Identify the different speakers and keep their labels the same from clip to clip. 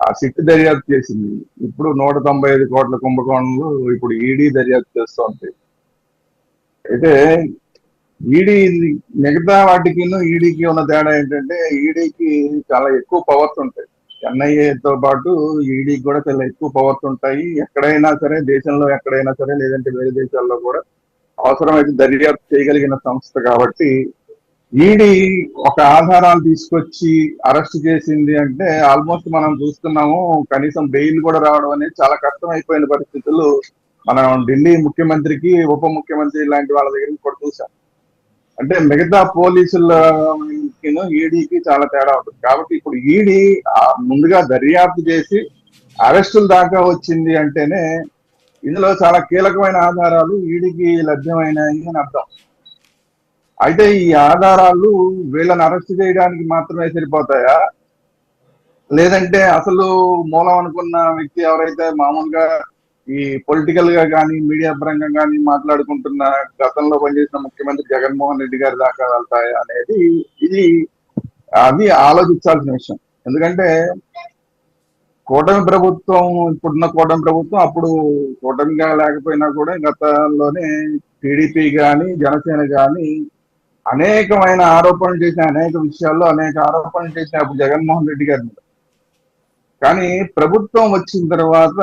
Speaker 1: ఆ సిట్ దర్యాప్తు చేసింది. ఇప్పుడు 195 కోట్ల కుంభకోణంలో ఇప్పుడు ఈడీ దర్యాప్తు చేస్తోంది. అయితే ఈడీ మిగతా వాటికి ఈడీకి ఉన్న తేడా ఏంటంటే ఈడీకి చాలా ఎక్కువ పవర్స్ ఉంటాయి. ఎన్ఐఏతో పాటు ఈడీకి కూడా చాలా ఎక్కువ పవర్స్ ఉంటాయి. ఎక్కడైనా సరే, దేశంలో ఎక్కడైనా సరే, లేదంటే వేరే దేశాల్లో కూడా అవసరమైతే దర్యాప్తు చేయగలిగిన సంస్థ కాబట్టి ఈడీ ఒక ఆధారాలు తీసుకొచ్చి అరెస్ట్ చేసింది అంటే ఆల్మోస్ట్ మనం చూస్తున్నాము. కనీసం బెయిల్ కూడా రావడం అనేది చాలా కష్టం అయిపోయిన పరిస్థితులు మనం ఢిల్లీ ముఖ్యమంత్రికి, ఉప ముఖ్యమంత్రి లాంటి వాళ్ళ దగ్గర కూడా చూసాం. అంటే మిగతా పోలీసుల ఈడీకి చాలా తేడా ఉంటుంది. కాబట్టి ఇప్పుడు ఈడీ ముందుగా దర్యాప్తు చేసి అరెస్టుల దాకా వచ్చింది అంటేనే ఇందులో చాలా కీలకమైన ఆధారాలు ఈడీకి లభ్యమైనాయి అని అర్థం. అయితే ఈ ఆధారాలు వీళ్ళని అరెస్ట్ చేయడానికి మాత్రమే సరిపోతాయా, లేదంటే అసలు మూలం అనుకున్న వ్యక్తి ఎవరైతే మామూలుగా ఈ పొలిటికల్ గా కానీ, మీడియా పరంగా కానీ మాట్లాడుకుంటున్న గతంలో పనిచేసిన ముఖ్యమంత్రి జగన్మోహన్ రెడ్డి గారి దాకా వెళ్తాయా అనేది అది ఆలోచించాల్సిన విషయం. ఎందుకంటే కూటమి ప్రభుత్వం, ఇప్పుడున్న కూటమి ప్రభుత్వం అప్పుడు కూటమిగా లేకపోయినా కూడా గతంలోనే టీడీపీ కానీ, జనసేన కానీ అనేకమైన ఆరోపణలు చేసిన, అనేక విషయాల్లో అనేక ఆరోపణలు చేసిన అప్పుడు జగన్మోహన్ రెడ్డి గారి మీద. కానీ ప్రభుత్వం వచ్చిన తర్వాత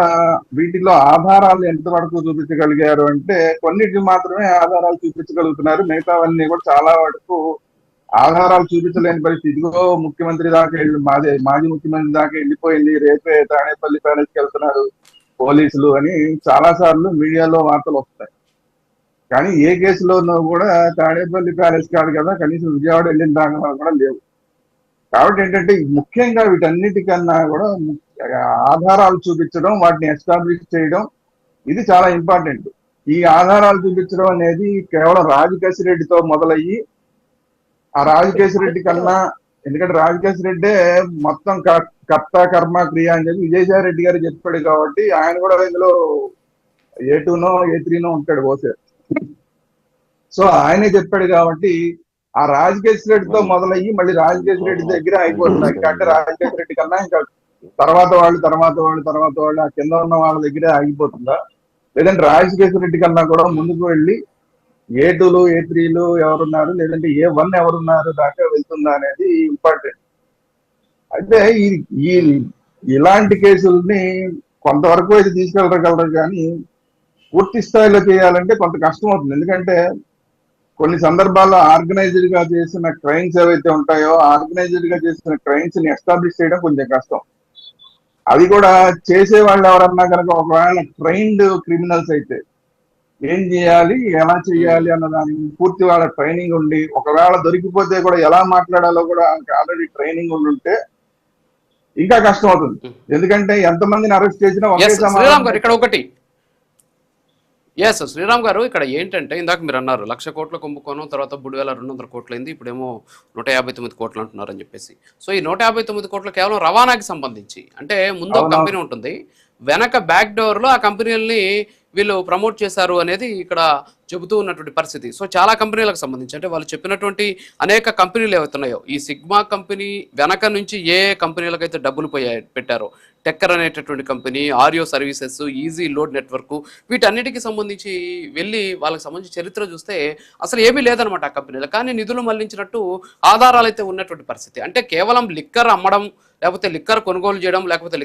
Speaker 1: వీటిలో ఆధారాలు ఎంతవరకు చూపించగలిగారు అంటే కొన్నిటికి మాత్రమే ఆధారాలు చూపించగలుగుతున్నారు. మిగతావన్నీ కూడా చాలా వరకు ఆధారాలు చూపించలేని పరిస్థితి. ఇదిగో ముఖ్యమంత్రి దాకా మాజీ ముఖ్యమంత్రి దాకా వెళ్ళిపోయింది, రేపే తాడేపల్లి ప్యాలెస్కి వెళ్తున్నారు పోలీసులు అని చాలా సార్లు మీడియాలో వార్తలు వస్తాయి. కానీ ఏ కేసులోనూ కూడా తాడేపల్లి ప్యాలెస్ కాదు కదా, కనీసం విజయవాడ వెళ్ళిన దాకా కూడా లేవు. కాబట్టి ఏంటంటే ముఖ్యంగా వీటన్నిటికన్నా కూడా ఆధారాలు చూపించడం, వాటిని ఎస్టాబ్లిష్ చేయడం, ఇది చాలా ఇంపార్టెంట్. ఈ ఆధారాలు చూపించడం అనేది కేవలం రాజకేశిరెడ్డితో మొదలయ్యి, ఆ రాజకేశిరెడ్డి కన్నా, ఎందుకంటే రాజకేశిరెడ్డే మొత్తం కర్త కర్మ క్రియ అని చెప్పి విజయసాయి రెడ్డి గారు చెప్పాడు కాబట్టి ఆయన కూడా ఇందులో A2నో A3నో ఉంటాడు బహుశా. సో ఆయనే చెప్పాడు కాబట్టి ఆ రాజకేశ్ రెడ్డితో మొదలయ్యి మళ్ళీ రాజకేశ్ రెడ్డి దగ్గర అయిపోతుంది. అంటే రాజకేశ్ రెడ్డి కన్నా ఇంకా తర్వాత వాళ్ళు ఆ కింద ఉన్న వాళ్ళ దగ్గరే ఆగిపోతుందా, లేదంటే రాజకేశ్ రెడ్డి కన్నా కూడా ముందుకు వెళ్ళి A2లు A3లు ఎవరున్నారు, లేదంటే A1 ఎవరున్నారు దాకా వెళ్తుందా అనేది ఇంపార్టెంట్. అయితే ఇలాంటి కేసుల్ని కొంతవరకు అయితే తీసుకెళ్ళగలరు, కానీ పూర్తి స్థాయిలో చేయాలంటే కొంత కష్టం అవుతుంది. ఎందుకంటే కొన్ని సందర్భాల్లో ఆర్గనైజ్డ్ గా చేసిన క్రైమ్స్ ఏవైతే ఉంటాయో, ఆర్గనైజ్డ్ గా చేసిన క్రైమ్స్ ని ఎస్టాబ్లిష్ చేయడం కొంచెం కష్టం. అది కూడా చేసే వాళ్ళు ఎవరన్నా కనుక ఒకవేళ ట్రైన్డ్ క్రిమినల్స్ అయితే ఏం చేయాలి, ఎలా చేయాలి అన్న దానికి పూర్తి వాళ్ళ ట్రైనింగ్ ఉండి, ఒకవేళ దొరికిపోతే కూడా ఎలా మాట్లాడాలో కూడా ఆల్రెడీ ట్రైనింగ్ ఉంటే ఇంకా కష్టం అవుతుంది. ఎందుకంటే ఎంతమందిని అరెస్ట్ చేసినా ఒకే సమాధానం.
Speaker 2: ఇక్కడ ఒకటి శ్రీరామ్ గారు, ఇక్కడ ఏంటంటే ఇందాక మీరు అన్నారు 1,00,000 కోట్ల కుంభకోణం, తర్వాత 3,200 కోట్లు అయింది, ఇప్పుడేమో 159 కోట్లు అంటున్నారని చెప్పేసి. సో ఈ 159 కోట్లు కేవలం రవాణాకి సంబంధించి, అంటే ముందు ఒక కంపెనీ ఉంటుంది, వెనక బ్యాక్ డోర్ లో ఆ కంపెనీలని వీళ్ళు ప్రమోట్ చేశారు అనేది ఇక్కడ చెబుతూ ఉన్నటువంటి పరిస్థితి. సో చాలా కంపెనీలకు సంబంధించి, అంటే వాళ్ళు చెప్పినటువంటి అనేక కంపెనీలు ఏవైతున్నాయో, ఈ సిగ్మా కంపెనీ వెనక నుంచి ఏ కంపెనీలకైతే డబ్బులు పెట్టారో, టెక్కర్ అనేటటువంటి కంపెనీ, ఆరియో సర్వీసెస్, ఈజీ లోడ్ నెట్వర్క్, వీటన్నిటికి సంబంధించి వెళ్ళి వాళ్ళకి సంబంధించి చరిత్ర చూస్తే అసలు ఏమీ లేదనమాట ఆ కంపెనీలో. కానీ నిధులు మళ్లించినట్టు ఆధారాలు అయితే ఉన్నటువంటి పరిస్థితి. అంటే కేవలం లిక్కర్ అమ్మడం, లేకపోతే లిక్కర్ కొనుగోలు చేయడం, లేకపోతే